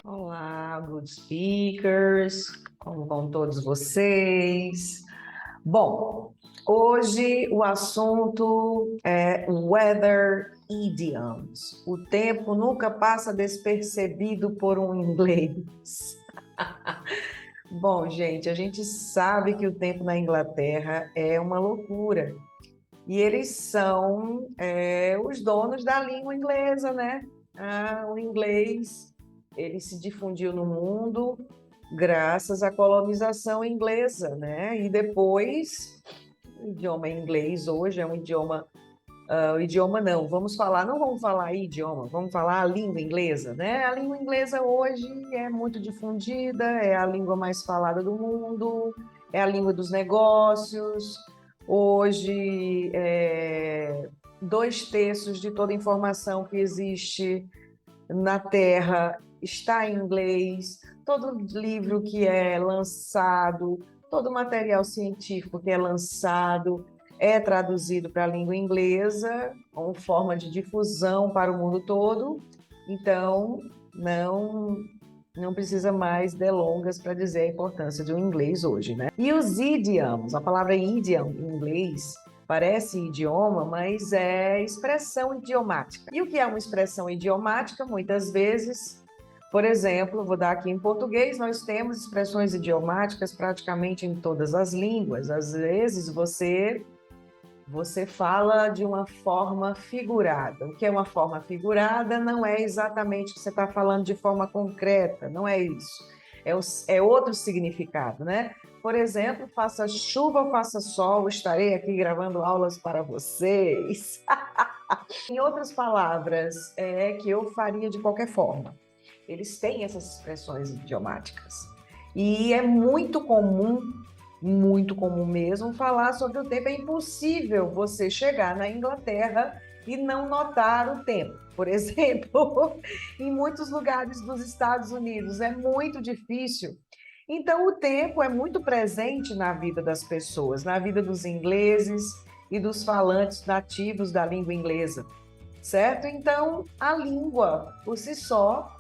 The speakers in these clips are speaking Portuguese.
Olá, good speakers, como vão todos vocês? Bom, hoje o assunto é weather idioms. O tempo nunca passa despercebido por um inglês. Bom, gente, a gente sabe que o tempo na Inglaterra é uma loucura. E eles são os donos da língua inglesa, né? O inglês, ele se difundiu no mundo graças à colonização inglesa, né? E depois, o idioma inglês hoje é um idioma... o idioma não, não vamos falar idioma, vamos falar a língua inglesa, né? A língua inglesa hoje é muito difundida, é a língua mais falada do mundo, é a língua dos negócios. Hoje, 2/3 de toda a informação que existe na Terra está em inglês, todo livro que é lançado, todo material científico que é lançado é traduzido para a língua inglesa, como forma de difusão para o mundo todo. Então, não precisa mais delongas para dizer a importância do inglês hoje, né? E os idioms, a palavra idiom em inglês parece idioma, mas é expressão idiomática. E o que é uma expressão idiomática? Muitas vezes, por exemplo, vou dar aqui em português, nós temos expressões idiomáticas praticamente em todas as línguas. Às vezes você fala de uma forma figurada. O que é uma forma figurada não é exatamente que você está falando de forma concreta, não é isso. É outro significado, né? Por exemplo, faça chuva ou faça sol, estarei aqui gravando aulas para vocês. Em outras palavras, é que eu faria de qualquer forma. Eles têm essas expressões idiomáticas. E é muito comum mesmo, falar sobre o tempo. É impossível você chegar na Inglaterra e não notar o tempo. Por exemplo, em muitos lugares dos Estados Unidos é muito difícil. Então, o tempo é muito presente na vida das pessoas, na vida dos ingleses e dos falantes nativos da língua inglesa, certo? Então, a língua, por si só,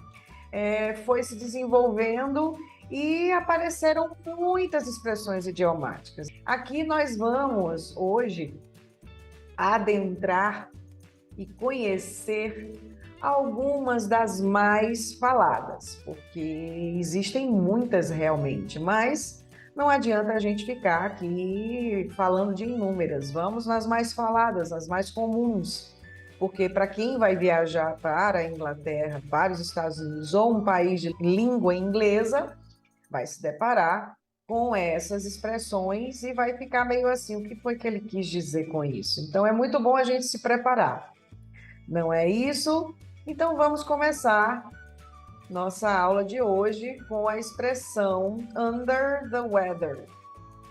foi se desenvolvendo e apareceram muitas expressões idiomáticas. Aqui nós vamos, hoje, adentrar e conhecer algumas das mais faladas, porque existem muitas realmente, mas não adianta a gente ficar aqui falando de inúmeras. Vamos nas mais faladas, nas mais comuns, porque para quem vai viajar para a Inglaterra, para os Estados Unidos ou um país de língua inglesa, vai se deparar com essas expressões e vai ficar meio assim, o que foi que ele quis dizer com isso? Então é muito bom a gente se preparar. Não é isso? Então vamos começar nossa aula de hoje com a expressão under the weather.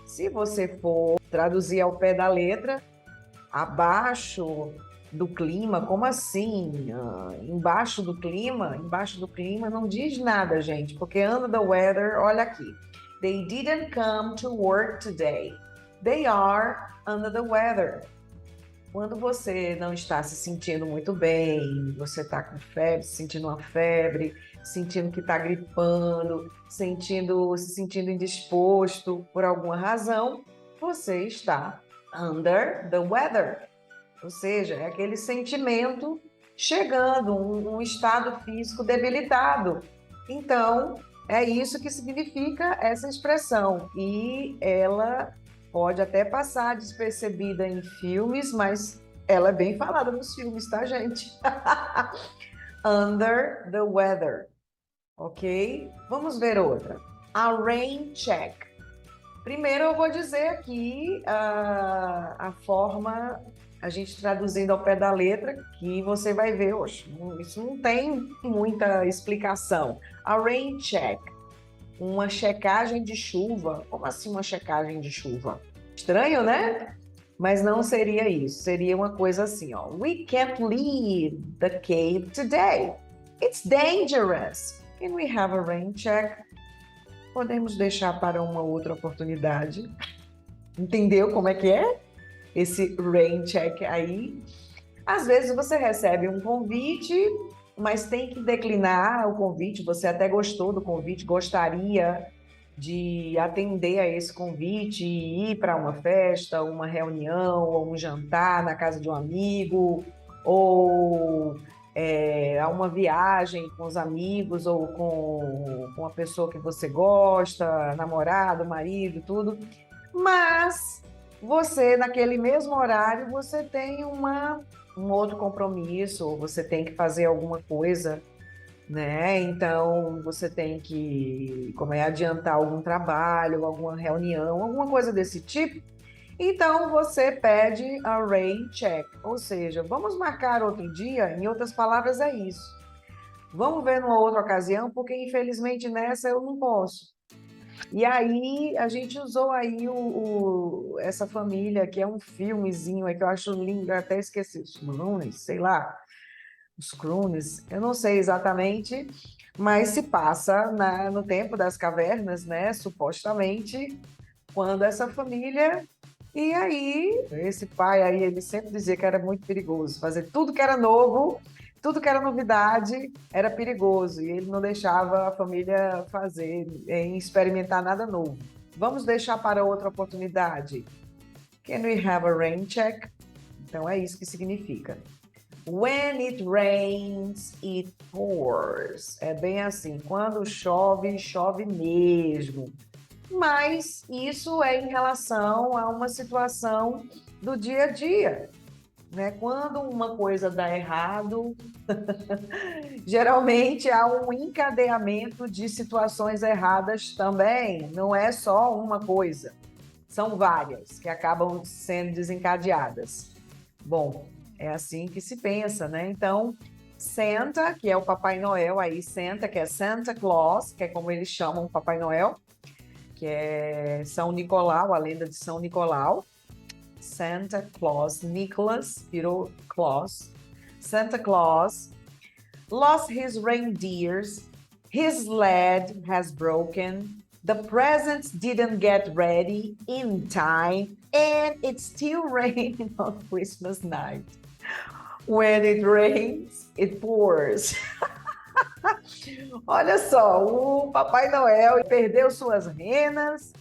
Se você for traduzir ao pé da letra, abaixo do clima, como assim? Embaixo do clima? Embaixo do clima não diz nada, gente, porque under the weather, olha aqui. They didn't come to work today. They are under the weather. Quando você não está se sentindo muito bem, você está com febre, sentindo uma febre, sentindo que está gripando, se sentindo indisposto por alguma razão, você está under the weather. Ou seja, é aquele sentimento chegando, um estado físico debilitado. Então, é isso que significa essa expressão. E ela pode até passar despercebida em filmes, mas ela é bem falada nos filmes, tá, gente? Under the weather, ok? Vamos ver outra. A rain check. Primeiro eu vou dizer aqui a forma, a gente traduzindo ao pé da letra, que você vai ver, hoje. Isso não tem muita explicação. A rain check. Uma checagem de chuva. Como assim uma checagem de chuva? Estranho, né? Mas não seria isso. Seria uma coisa assim, ó. We can't leave the cave today. It's dangerous. Can we have a rain check? Podemos deixar para uma outra oportunidade. Entendeu como é que é? Esse rain check aí. Às vezes você recebe um convite, mas tem que declinar o convite. Você até gostou do convite, gostaria de atender a esse convite e ir para uma festa, uma reunião, ou um jantar na casa de um amigo, ou a uma viagem com os amigos ou com a pessoa que você gosta, namorado, marido, tudo. Mas você, naquele mesmo horário, você tem um outro compromisso, ou você tem que fazer alguma coisa, né? Então, você tem que, adiantar algum trabalho, alguma reunião, alguma coisa desse tipo. Então, você pede a rain check, ou seja, vamos marcar outro dia, em outras palavras, é isso. Vamos ver numa outra ocasião, porque infelizmente nessa eu não posso. E aí a gente usou aí essa família, que é um filmezinho que eu acho lindo, eu até esqueci, os Crunes, sei lá, os Crunes, eu não sei exatamente, mas se passa no tempo das cavernas, né? Supostamente, quando essa família. E aí, esse pai aí, ele sempre dizia que era muito perigoso, fazer tudo que era novo, tudo que era novidade, era perigoso, e ele não deixava a família fazer, experimentar nada novo. Vamos deixar para outra oportunidade. Can we have a rain check? Então é isso que significa. When it rains, it pours. É bem assim, quando chove, chove mesmo. Mas isso é em relação a uma situação do dia a dia, né? Quando uma coisa dá errado, geralmente há um encadeamento de situações erradas também, não é só uma coisa, são várias que acabam sendo desencadeadas. Bom, é assim que se pensa, né? Então, Santa, que é o Papai Noel, aí Santa, que é Santa Claus, que é como eles chamam o Papai Noel, que é São Nicolau, a lenda de São Nicolau. Santa Claus, Nicholas virou Claus. Santa Claus lost his reindeers, his sled has broken, the presents didn't get ready in time, and it still rained on Christmas night. When it rains, it pours. Olha só, o Papai Noel perdeu suas renas,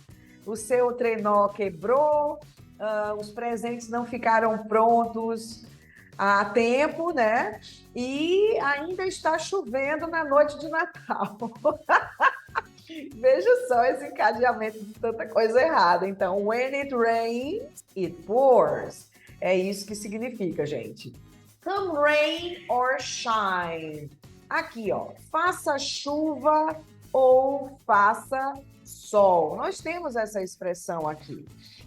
o seu trenó quebrou, os presentes não ficaram prontos a tempo, né? E ainda está chovendo na noite de Natal. Veja só esse encadeamento de tanta coisa errada. Então, when it rains, it pours. É isso que significa, gente. Come rain or shine. Aqui, ó, faça chuva ou faça sol. Nós temos essa expressão aqui.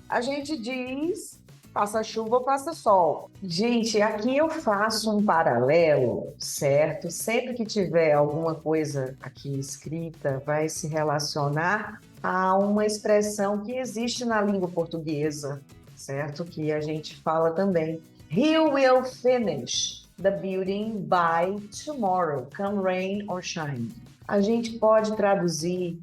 A gente diz faça chuva ou faça sol. Gente, aqui eu faço um paralelo, certo? Sempre que tiver alguma coisa aqui escrita, vai se relacionar a uma expressão que existe na língua portuguesa, certo? Que a gente fala também. He will finish the building by tomorrow, come rain or shine. A gente pode traduzir,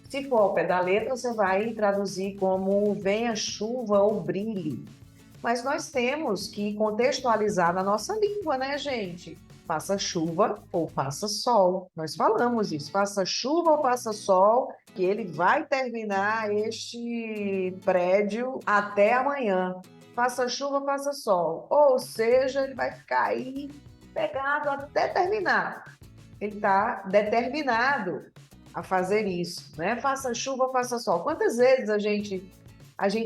se for ao pé da letra, você vai traduzir como venha chuva ou brilhe. Mas nós temos que contextualizar na nossa língua, né, gente? Faça chuva ou faça sol. Nós falamos isso, faça chuva ou faça sol, que ele vai terminar este prédio até amanhã. Faça chuva, faça sol. Ou seja, ele vai ficar aí pegado até terminar. Ele está determinado a fazer isso, né? Faça chuva, faça sol. Quantas vezes a gente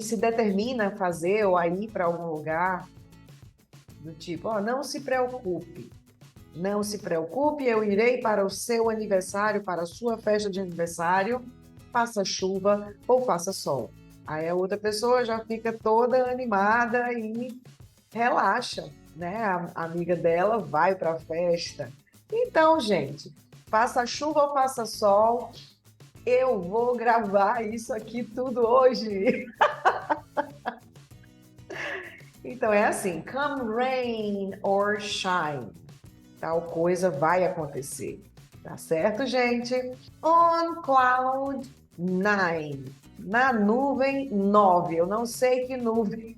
se determina a fazer ou a ir para algum lugar do tipo, ó, não se preocupe, não se preocupe, eu irei para o seu aniversário, para a sua festa de aniversário, faça chuva ou faça sol. Aí a outra pessoa já fica toda animada e relaxa, né? A amiga dela vai para a festa. Então, gente, faça chuva ou faça sol, eu vou gravar isso aqui tudo hoje. Então é assim, come rain or shine, tal coisa vai acontecer, tá certo, gente? On cloud 9, na nuvem 9, eu não sei que nuvem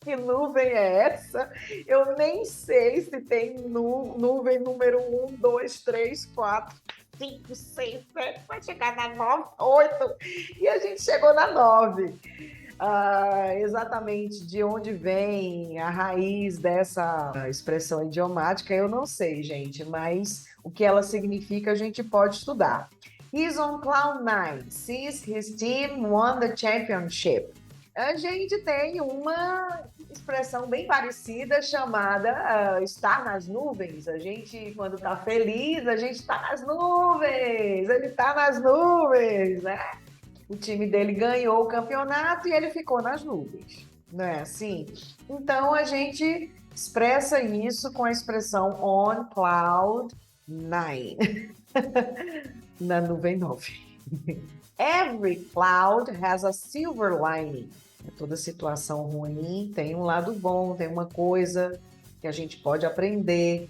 Que nuvem é essa? Eu nem sei se tem nuvem número 1, 2, 3, 4, 5, 6, 7, vai chegar na 9, 8, e a gente chegou na 9. Exatamente de onde vem a raiz dessa expressão idiomática, eu não sei, gente, mas o que ela significa a gente pode estudar. He's on cloud nine since his team won the championship. A gente tem uma expressão bem parecida chamada estar nas nuvens. A gente, quando está feliz, a gente está nas nuvens. Ele está nas nuvens, né? O time dele ganhou o campeonato e ele ficou nas nuvens, não é assim? Então a gente expressa isso com a expressão on cloud nine, na nuvem 9. Every cloud has a silver lining. Toda situação ruim tem um lado bom, tem uma coisa que a gente pode aprender.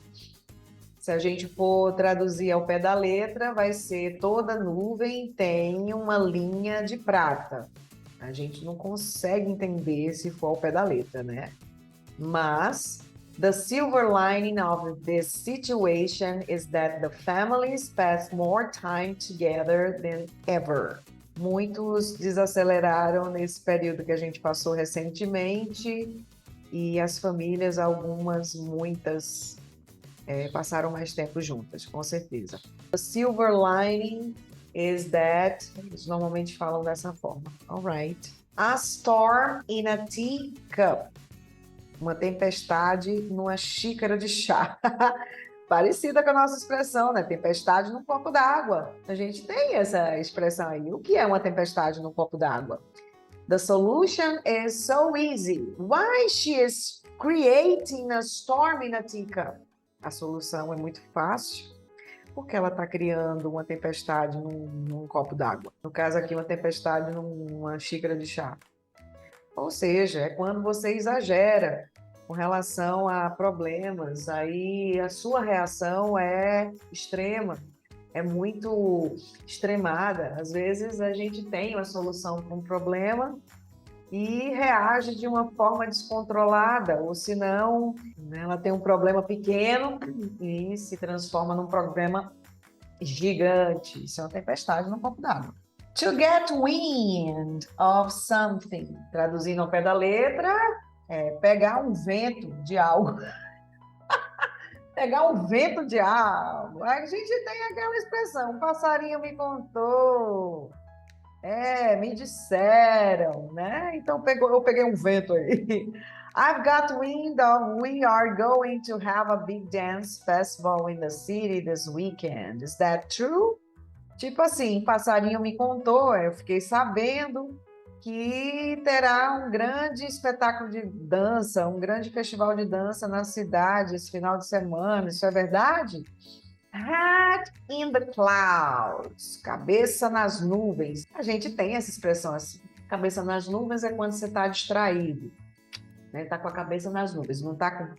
Se a gente for traduzir ao pé da letra, vai ser toda nuvem tem uma linha de prata. A gente não consegue entender se for ao pé da letra, né? Mas the silver lining of this situation is that the families pass more time together than ever. Muitos desaceleraram nesse período que a gente passou recentemente e as famílias, muitas, passaram mais tempo juntas, com certeza. The silver lining is that, eles normalmente falam dessa forma. All right. A storm in a teacup. Uma tempestade numa xícara de chá. Parecida com a nossa expressão, né? Tempestade num copo d'água. A gente tem essa expressão aí. O que é uma tempestade num copo d'água? The solution is so easy. Why she is creating a storm in a teacup? A solução é muito fácil, porque ela está criando uma tempestade num copo d'água. No caso aqui, uma tempestade numa xícara de chá. Ou seja, é quando você exagera com relação a problemas, aí a sua reação é extrema, é muito extremada. Às vezes a gente tem uma solução para um problema e reage de uma forma descontrolada, ou senão, né, ela tem um problema pequeno e se transforma num problema gigante. Isso é uma tempestade num copo d'água. To get wind of something, traduzindo ao pé da letra, é pegar um vento de algo. Pegar um vento de algo. A gente tem aquela expressão, um passarinho me contou. Me disseram, né? Então eu peguei um vento aí. I've got wind of we are going to have a big dance festival in the city this weekend. Is that true? Tipo assim, passarinho me contou, eu fiquei sabendo que terá um grande espetáculo de dança, um grande festival de dança na cidade esse final de semana. Isso é verdade? Head in the clouds, cabeça nas nuvens. A gente tem essa expressão assim. Cabeça nas nuvens é quando você está distraído, né? Está com a cabeça nas nuvens, não está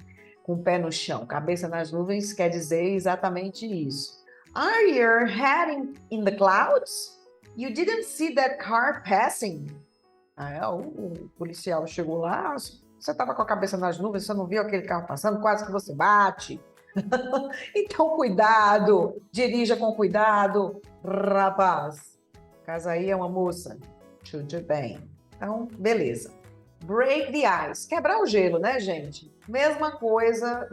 com o pé no chão. Cabeça nas nuvens quer dizer exatamente isso. Are you heading in the clouds? You didn't see that car passing. O policial chegou lá, você estava com a cabeça nas nuvens, você não viu aquele carro passando, quase que você bate. Então, cuidado, dirija com cuidado, rapaz. Caso aí é uma moça, tudo bem. Então, beleza. Break the ice, quebrar o gelo, né, gente? Mesma coisa,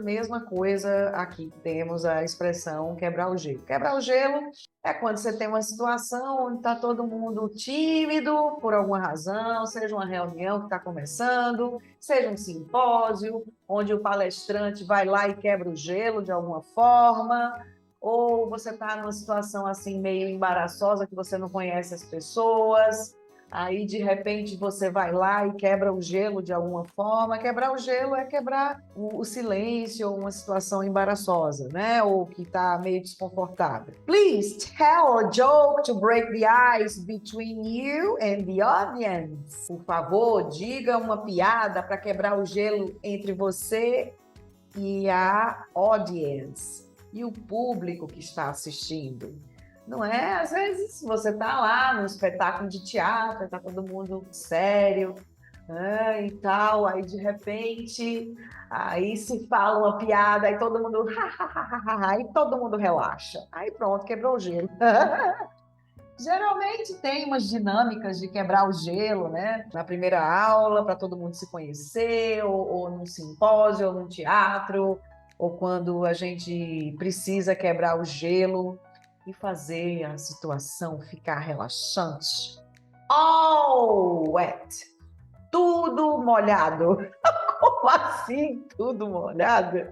aqui temos a expressão quebrar o gelo. Quebrar o gelo é quando você tem uma situação onde está todo mundo tímido por alguma razão, seja uma reunião que está começando, seja um simpósio, onde o palestrante vai lá e quebra o gelo de alguma forma, ou você está numa situação assim meio embaraçosa que você não conhece as pessoas. Aí, de repente, você vai lá e quebra o gelo de alguma forma. Quebrar o gelo é quebrar o silêncio ou uma situação embaraçosa, né? Ou que está meio desconfortável. Please tell a joke to break the ice between you and the audience. Por favor, diga uma piada para quebrar o gelo entre você e a audience, e o público que está assistindo. Não é? Às vezes você está lá num espetáculo de teatro, está todo mundo sério, e tal, aí de repente, aí se fala uma piada, aí todo mundo, aí todo mundo relaxa. Aí pronto, quebrou o gelo. Geralmente tem umas dinâmicas de quebrar o gelo, né? Na primeira aula, para todo mundo se conhecer, ou num simpósio, ou num teatro, ou quando a gente precisa quebrar o gelo e fazer a situação ficar relaxante. All wet, tudo molhado. Como assim, tudo molhado?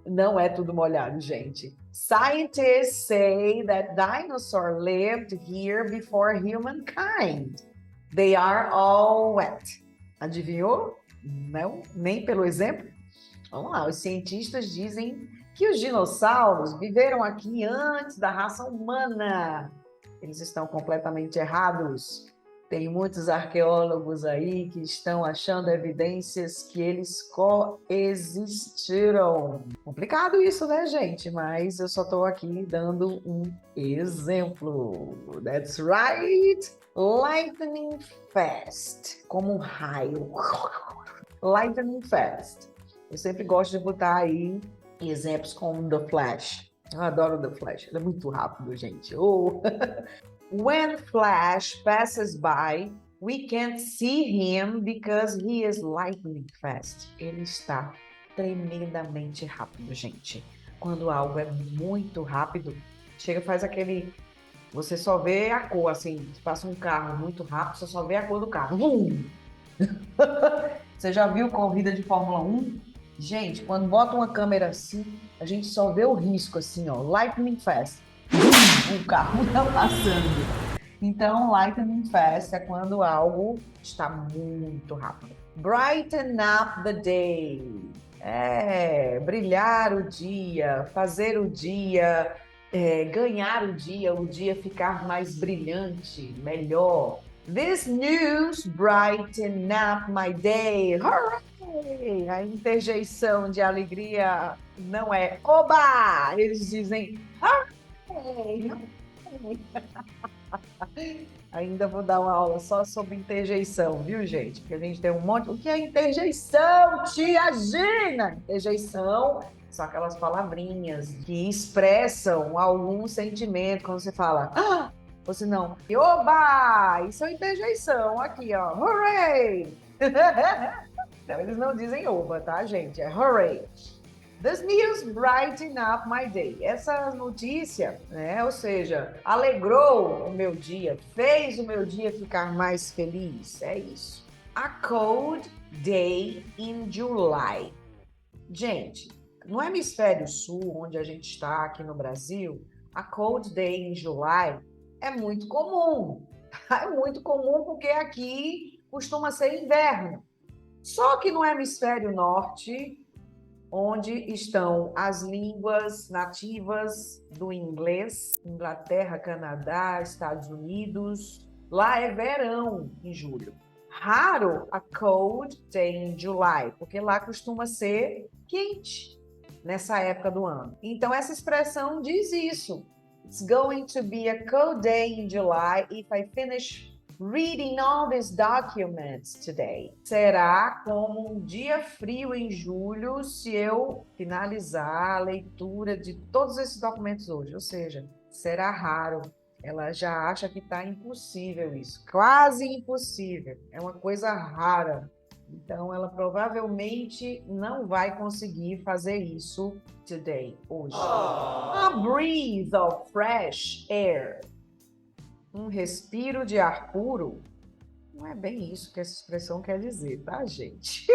Não é tudo molhado, gente. Scientists say that dinosaurs lived here before humankind. They are all wet. Adivinhou? Não, nem pelo exemplo. Vamos lá, os cientistas dizem que os dinossauros viveram aqui antes da raça humana. Eles estão completamente errados. Tem muitos arqueólogos aí que estão achando evidências que eles coexistiram. Complicado isso, né, gente? Mas eu só estou aqui dando um exemplo. That's right! Lightning fast, como um raio. Lightning fast. Eu sempre gosto de botar aí exemplos como The Flash. Eu adoro The Flash, ele é muito rápido, gente. Oh. When Flash passes by, we can't see him because he is lightning fast. Ele está tremendamente rápido, gente. Quando algo é muito rápido, chega e faz aquele... Você só vê a cor, assim, passa um carro muito rápido, você só vê a cor do carro. Você já viu corrida de Fórmula 1? Gente, quando bota uma câmera assim, a gente só vê o risco, assim, ó, lightning fast. O carro tá passando. Então, lightning fast é quando algo está muito rápido. Brighten up the day. É, brilhar o dia, fazer o dia, ganhar o dia ficar mais brilhante, melhor. This news brighten up my day. Hooray! A interjeição de alegria não é oba! Eles dizem hooray! Ainda vou dar uma aula só sobre interjeição, viu, gente? Porque a gente tem um monte. O que é interjeição, tia Gina? Interjeição são aquelas palavrinhas que expressam algum sentimento. Quando você fala, você não, oba! Isso é interjeição. Aqui, ó, hooray! Então, eles não dizem oba, tá, gente? É hooray. This news brighten up my day. Essa notícia, né, ou seja, alegrou o meu dia, fez o meu dia ficar mais feliz. É isso. A cold day in July. Gente, no hemisfério sul, onde a gente está aqui no Brasil, a cold day in July é muito comum. É muito comum porque aqui costuma ser inverno. Só que no hemisfério norte, onde estão as línguas nativas do inglês, Inglaterra, Canadá, Estados Unidos. Lá é verão em julho. Raro a cold day in July, porque lá costuma ser quente nessa época do ano. Então, essa expressão diz isso. It's going to be a cold day in July if I finish reading all these documents today. Será como um dia frio em julho se eu finalizar a leitura de todos esses documentos hoje. Ou seja, será raro. Ela já acha que está impossível isso. Quase impossível. É uma coisa rara. Então, ela provavelmente não vai conseguir fazer isso today, hoje. A breath of fresh air. Um respiro de ar puro, não é bem isso que essa expressão quer dizer, tá, gente?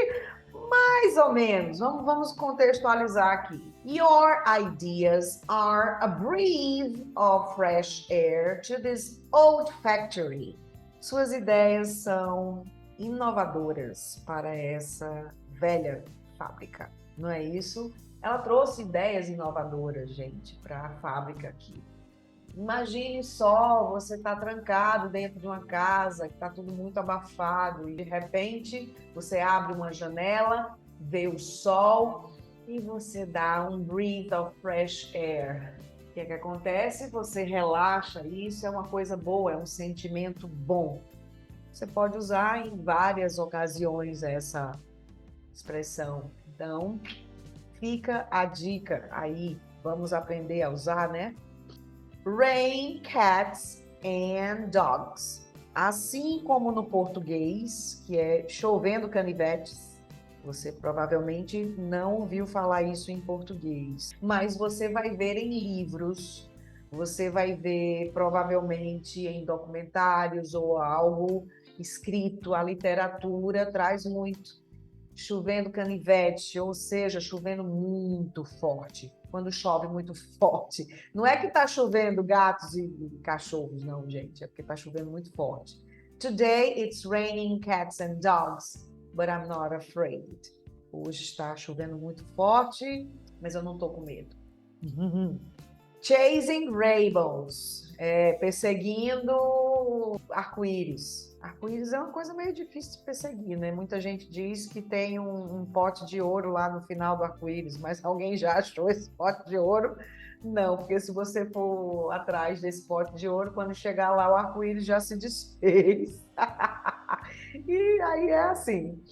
Mais ou menos, vamos contextualizar aqui. Your ideas are a breath of fresh air to this old factory. Suas ideias são inovadoras para essa velha fábrica, não é isso? Ela trouxe ideias inovadoras, gente, para a fábrica aqui. Imagine só, você está trancado dentro de uma casa, que está tudo muito abafado, e de repente você abre uma janela, vê o sol e você dá um breath of fresh air. O que acontece? Você relaxa, isso é uma coisa boa, é um sentimento bom. você pode usar em várias ocasiões essa expressão. Então, fica a dica aí. Vamos aprender a usar, né? Rain, cats and dogs. Assim como no português, que é chovendo canivetes, você provavelmente não ouviu falar isso em português, mas você vai ver em livros, você vai ver provavelmente em documentários ou algo escrito. A literatura traz muito chovendo canivete, ou seja, chovendo muito forte. Quando chove muito forte. Não é que está chovendo gatos e cachorros, não, gente. É porque está chovendo muito forte. Today it's raining cats and dogs, but I'm not afraid. Hoje está chovendo muito forte, mas eu não estou com medo. Chasing rainbows, perseguindo arco-íris. Arco-íris é uma coisa meio difícil de perseguir, né? Muita gente diz que tem um pote de ouro lá no final do arco-íris, mas alguém já achou esse pote de ouro? Não, porque se você for atrás desse pote de ouro, quando chegar lá o arco-íris já se desfez. E aí é assim.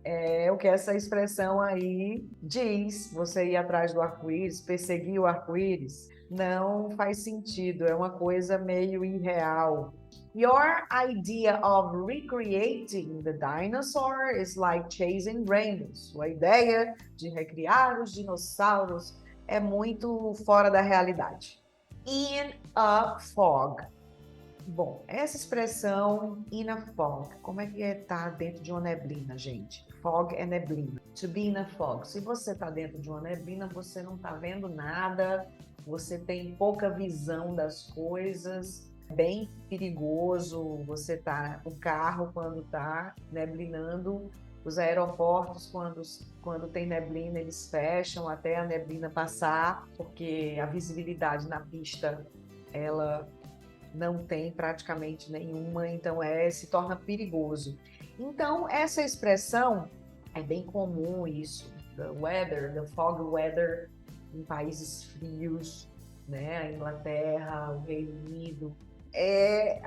É o que essa expressão aí diz, você ir atrás do arco-íris, perseguir o arco-íris, não faz sentido, é uma coisa meio irreal. Your idea of recreating the dinosaur is like chasing rainbows. Sua ideia de recriar os dinossauros é muito fora da realidade. In a fog. Bom, essa expressão in a fog, como é que é estar dentro de uma neblina, gente? Fog é neblina. To be in a fog. Se você está dentro de uma neblina, você não está vendo nada, você tem pouca visão das coisas, bem perigoso. Você tá com o carro quando está neblinando. Os aeroportos, quando tem neblina, eles fecham até a neblina passar, porque a visibilidade na pista, ela não tem praticamente nenhuma, então se torna perigoso. Então, essa expressão é bem comum isso, the fog weather, em países frios, né? A Inglaterra, o Reino Unido.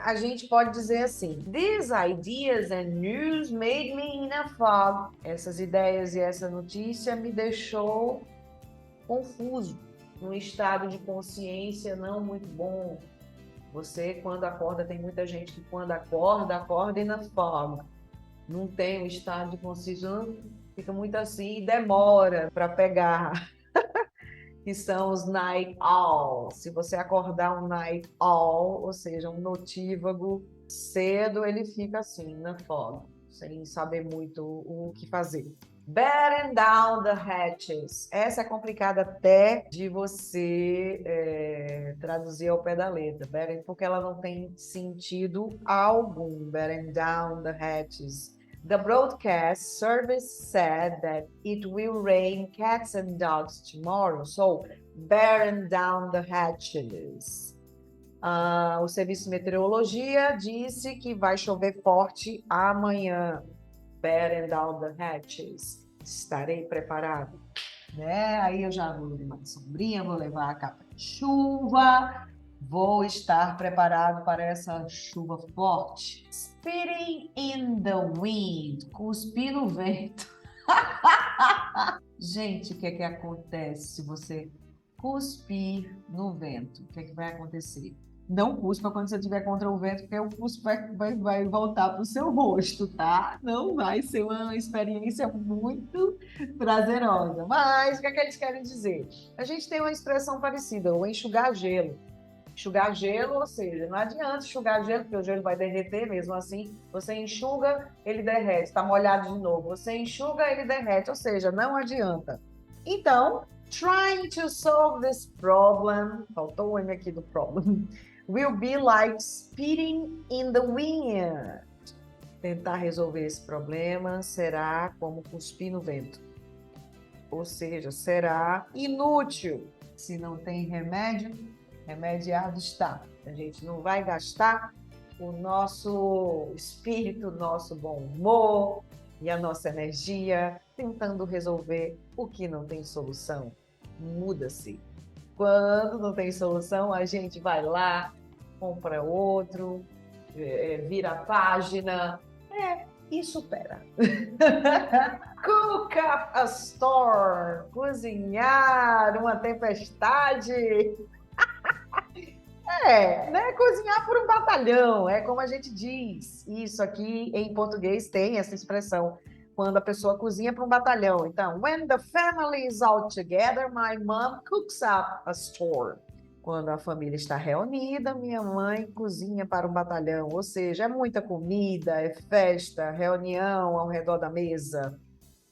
A gente pode dizer assim, these ideas and news made me in a fog. Essas ideias e essa notícia me deixou confuso, num estado de consciência não muito bom. Você, quando acorda, tem muita gente que quando acorda in a fog. Não tem um estado de consciência, fica muito assim e demora para pegar, que são os night owls. Se você acordar um night owl, ou seja, um notívago, cedo ele fica assim, na fog, sem saber muito o que fazer. Batten down the hatches. Essa é complicada até de você traduzir ao pé da letra, porque ela não tem sentido algum. Batten down the hatches. The broadcast service said that it will rain cats and dogs tomorrow, so batten down the hatches. O serviço de meteorologia disse que vai chover forte amanhã. Batten down the hatches. Estarei preparado, né? Aí eu já vou levar a sombrinha, vou levar a capa de chuva, vou estar preparado para essa chuva forte. Spitting in the wind, cuspir no vento. Gente, o que é que acontece se você cuspir no vento? O que é que vai acontecer? Não cuspa quando você estiver contra o vento, porque o cuspe vai voltar para o seu rosto, tá? Não vai ser uma experiência muito prazerosa. Mas o que é que eles querem dizer? A gente tem uma expressão parecida, o enxugar gelo. Enxugar gelo, ou seja, não adianta enxugar gelo, porque o gelo vai derreter mesmo assim. Você enxuga, ele derrete, está molhado de novo. Você enxuga, ele derrete, ou seja, não adianta. Então, trying to solve this problem, faltou o M aqui do problem, will be like spitting in the wind. Tentar resolver esse problema será como cuspir no vento. Ou seja, será inútil. Se não tem remédio, remediado está. A gente não vai gastar o nosso espírito, o nosso bom humor e a nossa energia tentando resolver o que não tem solução. Muda-se. Quando não tem solução, a gente vai lá, compra outro, vira a página, e supera. Cook up a storm, cozinhar uma tempestade. Né? Cozinhar por um batalhão, é como a gente diz. Isso aqui em português tem essa expressão, quando a pessoa cozinha para um batalhão. Então, when the family is all together, my mom cooks up a storm. Quando a família está reunida, minha mãe cozinha para um batalhão. Ou seja, é muita comida, é festa, reunião ao redor da mesa.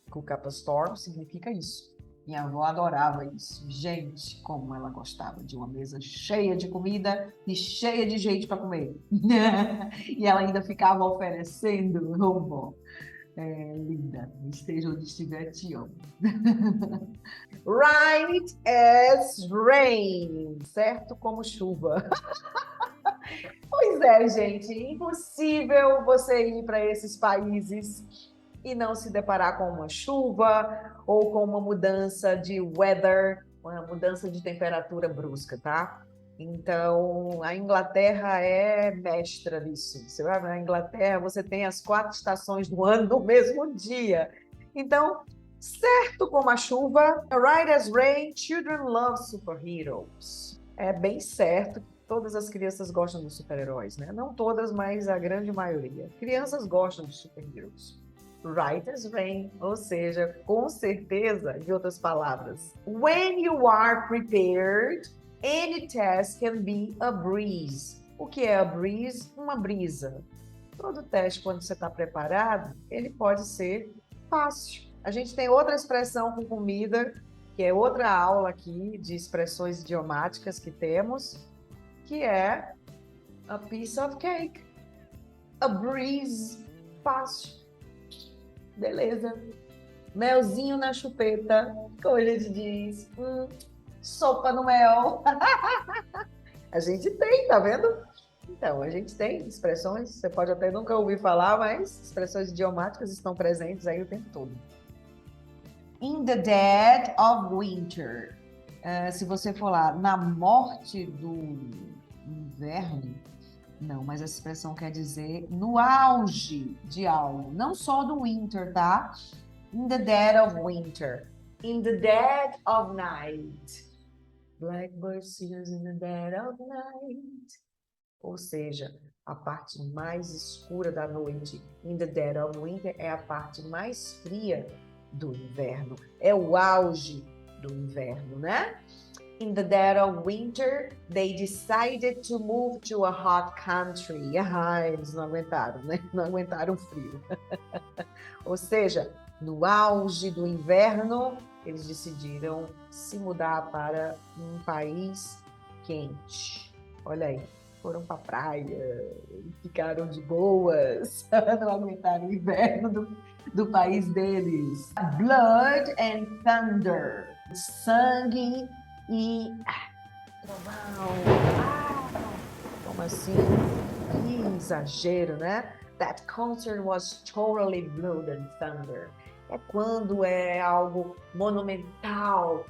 Cook up a storm significa isso. Minha avó adorava isso. Gente, como ela gostava de uma mesa cheia de comida e cheia de gente para comer. E ela ainda ficava oferecendo. Oh, vó, linda, esteja onde estiver, te amo. Right as rain, certo como chuva. Pois é, gente, impossível você ir para esses países e não se deparar com uma chuva ou com uma mudança de weather, uma mudança de temperatura brusca, tá? Então, a Inglaterra é mestra nisso. Você vai na Inglaterra, você tem as 4 estações do ano no mesmo dia. Então, certo como a chuva, right as rain, children love superheroes. É bem certo que todas as crianças gostam de super-heróis, né? Não todas, mas a grande maioria. Crianças gostam de super-heroes. Right as rain, ou seja, com certeza, em outras palavras. When you are prepared, any task can be a breeze. O que é a breeze? Uma brisa. Todo teste, quando você está preparado, ele pode ser fácil. A gente tem outra expressão com comida, que é outra aula aqui de expressões idiomáticas que temos, que é a piece of cake. A breeze, fácil. Beleza. Melzinho na chupeta, como a gente diz. Sopa no mel. A gente tem, tá vendo? Então, a gente tem expressões, você pode até nunca ouvir falar, mas expressões idiomáticas estão presentes aí o tempo todo. In the dead of winter. Se você for lá, na morte do inverno, não, mas essa expressão quer dizer no auge de algo, não só do winter, tá? In the dead of winter. In the dead of night. Blackbird sings in the dead of night. Ou seja, a parte mais escura da noite. In the dead of winter é a parte mais fria do inverno. É o auge do inverno, né? In the dead of winter, they decided to move to a hot country. Eles não aguentaram, né? Não aguentaram o frio. Ou seja, no auge do inverno, eles decidiram se mudar para um país quente. Olha aí, foram para a praia, ficaram de boas, não aguentaram o inverno do país deles. Blood and thunder. Sangue e trovão. Como assim? Que exagero, né? That concert was totally blood and thunder. É quando é algo monumental,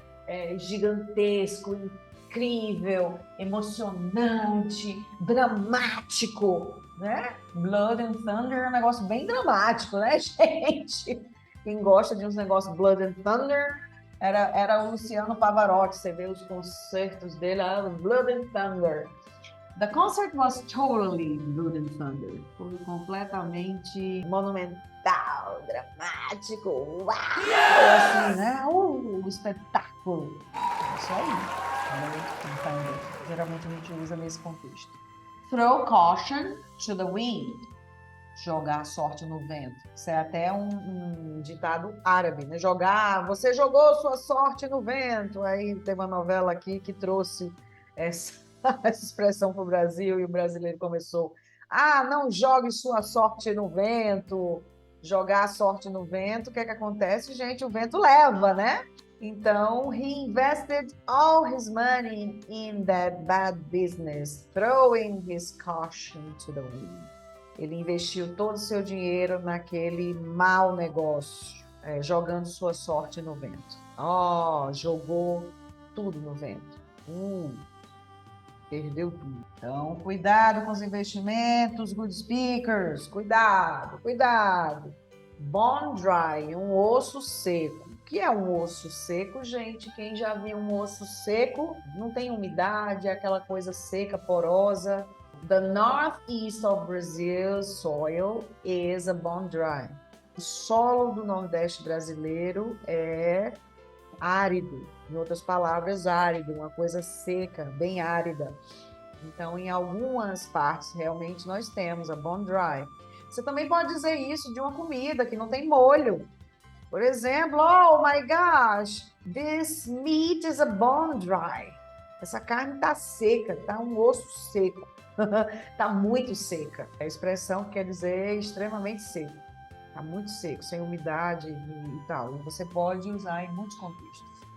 gigantesco, incrível, emocionante, dramático, né? Blood and Thunder é um negócio bem dramático, né, gente? Quem gosta de uns negócios Blood and Thunder era o Luciano Pavarotti. Você vê os concertos dele, Blood and Thunder. The concert was totally Blood and Thunder. Foi completamente monumental, dramático. Uau! Assim, né? O espetáculo. Isso aí. Blood and Thunder. Geralmente a gente usa nesse contexto. Throw caution to the wind. Jogar sorte no vento. Isso é até um ditado árabe, né? Você jogou sua sorte no vento. Aí tem uma novela aqui que trouxe essa expressão para o Brasil e o brasileiro começou: não jogue sua sorte no vento. Jogar a sorte no vento, o que é que acontece, gente? O vento leva, né? Então, he invested all his money in that bad business, throwing his caution to the wind. Ele investiu todo o seu dinheiro naquele mau negócio, jogando sua sorte no vento. Jogou tudo no vento. Perdeu tudo. Então, cuidado com os investimentos, good speakers. Cuidado, cuidado. Bone dry, um osso seco. O que é um osso seco, gente? Quem já viu um osso seco, não tem umidade, é aquela coisa seca, porosa. The northeast of Brazil's soil is a bone dry. O solo do Nordeste brasileiro é árido, em outras palavras, árido, uma coisa seca, bem árida. Então, em algumas partes, realmente, nós temos a bone dry. Você também pode dizer isso de uma comida que não tem molho. Por exemplo, oh my gosh, this meat is a bone dry. Essa carne está seca, está um osso seco. Está muito seca. A expressão quer dizer extremamente seco. Está muito seco, sem umidade e tal. E você pode usar em muitos contextos,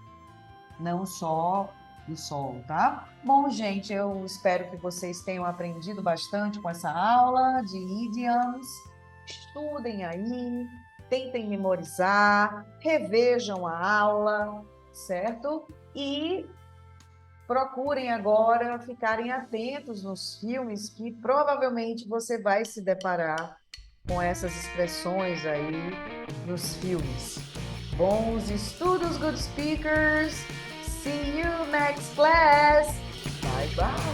não só no solo, tá? Bom, gente, eu espero que vocês tenham aprendido bastante com essa aula de idioms. Estudem aí, tentem memorizar, revejam a aula, certo? E procurem agora ficarem atentos nos filmes que provavelmente você vai se deparar com essas expressões aí nos filmes. Bons estudos, good speakers! See you next class! Bye bye!